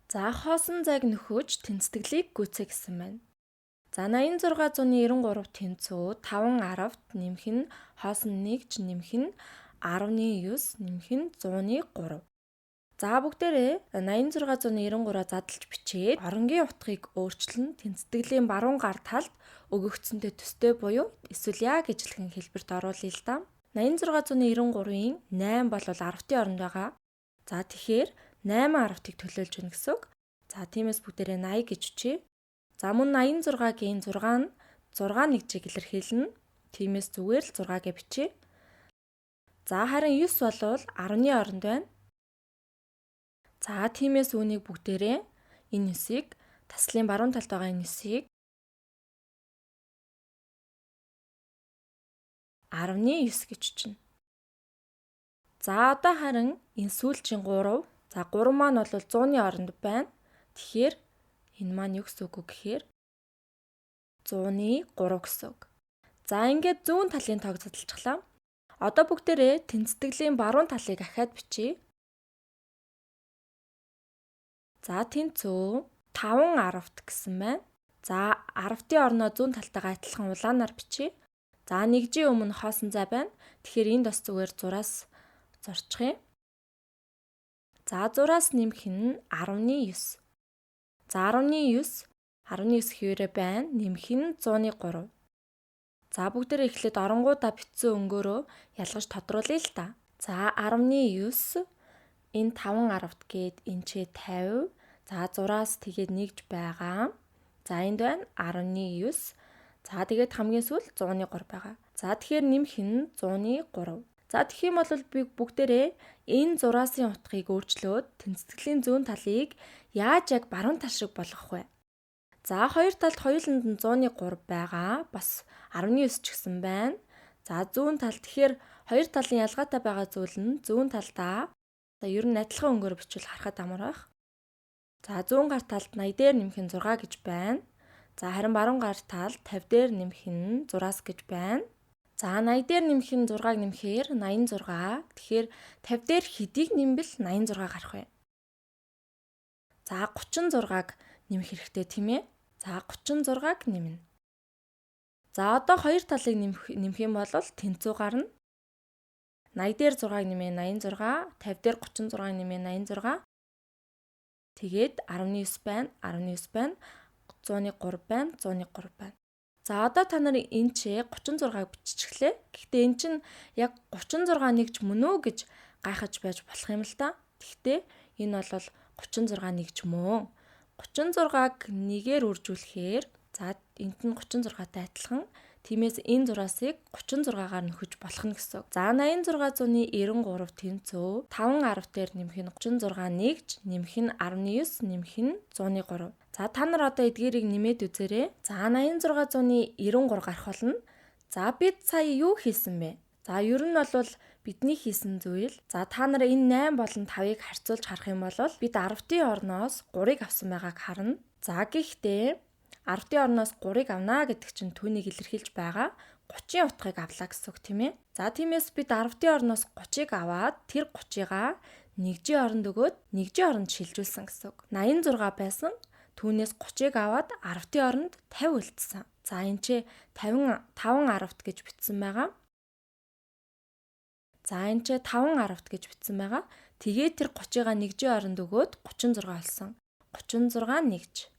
За хоосон зайг нөхөж тэнцэтгэлийг гүйцээ гэсэн байна. За 8693 тэнцүү 5 10-т нэмэх нь хоосон 1 нэмэх нь 19 нэмэх нь 103. За бүгдээрээ 8693-аа задлж бичээд оронгийн утгыг өөрчлөн тэнцэтгэлийн баруун гар талд өгөгдсөнтэй төстэй буюу эсвэл яг ижилхэн хэлбэрт оруулъя л да. 8693-ийн 8 бол 10-ийн оронд байгаа. За тэгэхээр 8 10-ыг төлөөлж өгнө гэсэн үг. За тиймээс бүгдээрээ 80 гэж бичье. За мөн 86-гийн 6 нь 6 нэгжийг илэрхийлнэ. Тиймээс зүгээр л 6-гээ бичье. За харин 9 бол 10-ны оронд байна. За тиймээс үүнийг бүгдээрээ энэ 9-ийг таслын баруун талд байгаа энэ 9-ийг 19 гэж чинь. За одоо харин энэ сүүлчийн 3. За 3 маань бол 100-ны оронд байна. Тэгэхээр энэ маань юу гэсэн үг вэ гэхээр 100-ны 3 гэсэн үг. За ингээд зүүн талын тоог задлчихлаа. Одоо бүгдээрээ тэнцэтгэлийн баруун талыг ахаад бичье. За тэнцүү 5 10-т гэсэн байна. За 10-ийн орноо зүүн талтайгаа адилхан улаанаар бичье. За нэгжийн өмнө хоосон зай байна. Тэгэхээр энд бас зүгээр зураас зорчих юм. За зураас нэмэх нь 19. За 19 хэвээрээ байна. Нэмэх нь 103. За бүгдээрээ эхлээд оронгуудаа бичсэн өнгөөрөө ялгаж тодруулъя л да. За 19 энэ 5 10-т гээд энчээ 50. За зураас тэгээд нэгж байгаа. За энд байна 19. За тэгээд хамгийн сүүл 103 байгаа. За тэгэхээр нэмэх нь 103. За тэгэх юм бол би бүгдээрээ энэ зураасын утгыг өөрчлөөд тэнцэтгэлийн зүүн талыг яаж яг баруун тал шиг болгох вэ? За хоёр талд хоёуланд нь 103 байгаа. Бас 19 ч гэсэн байна. За зүүн тал тэгэхээр хоёр талын ялгаатай байгаа зүйл нь зүүн талдаа ер нь адилхан өнгөөр бичвэл харахад амар байх. За зүүн гар талд 80 дээр нэмэх нь 6 гэж байна. За харин баруун гар талд 50 дээр нэмэх нь 6-аас гэж байна. За 80 дээр нэмэх нь 6-ыг нэмэхээр 86. Тэгэхээр 50 дээр хэдийг нэмбэл 86 гарах вэ? За 36-г нэмэх хэрэгтэй тийм ээ. За 36-г нэмнэ. За одоо хоёр талыг нэмэх юм бол тэнцүү гарна. 80 дээр 6-ыг нэмээ 86, 50 дээр 36-ыг нэмээ 86. Тэгээд 19 байна, 19 байна, 103 байна, 103 байна. За одоо та нар энэ ч 36-г биччихлээ. Гэхдээ эн чинь яг 36 нэгж мөн үү гэж гайхаж байж болох юм л та. Гэхдээ энэ бол 36 нэгж мөн. 36-г нэгээр үржүүлэхээр за энд нь 36-тай адилхан. Тиймээс энэ зураасыг 36-гаар нөхөж болох нь гэсэн үг. За 8693 тэнцүү 5 10 дээр нэмэх нь 36 нэгж нэмэх нь 19 нэмэх нь 103. За та нар одоо эдгээрийг нэмээд үзээрэй. За 8693 гарах болно. За бид сая юу хийсэн бэ? За ер нь бол бидний хийсэн зүйл. За та нар энэ 8 болон 5-ыг харьцуулж харах юм бол бид 10-ийн орноос 3-ыг авсан байгааг харна. За гэхдээ 10-ийн орноос 3-ыг авнаа гэдэг чинь түүнийг илэрхийлж байгаа 30-ийн утгыг авлаа гэсэн үг тийм ээ. За тиймээс бид 10-ийн орноос 30-ыг аваад тэр 30-гаа нэгжийн оронд өгөөд нэгжийн оронд шилжүүлсэн гэсэн үг. 86 байсан. Түүнээс 30-ыг аваад 10-ийн оронд 50 үлдсэн. За энэ ч 5 10-т гэж бичсэн байгаа. За энэ ч 5 10-т гэж бичсэн байгаа. Тэгээд тэр 30-гаа нэгжийн оронд өгөөд 36 болсон. 36 нэгж.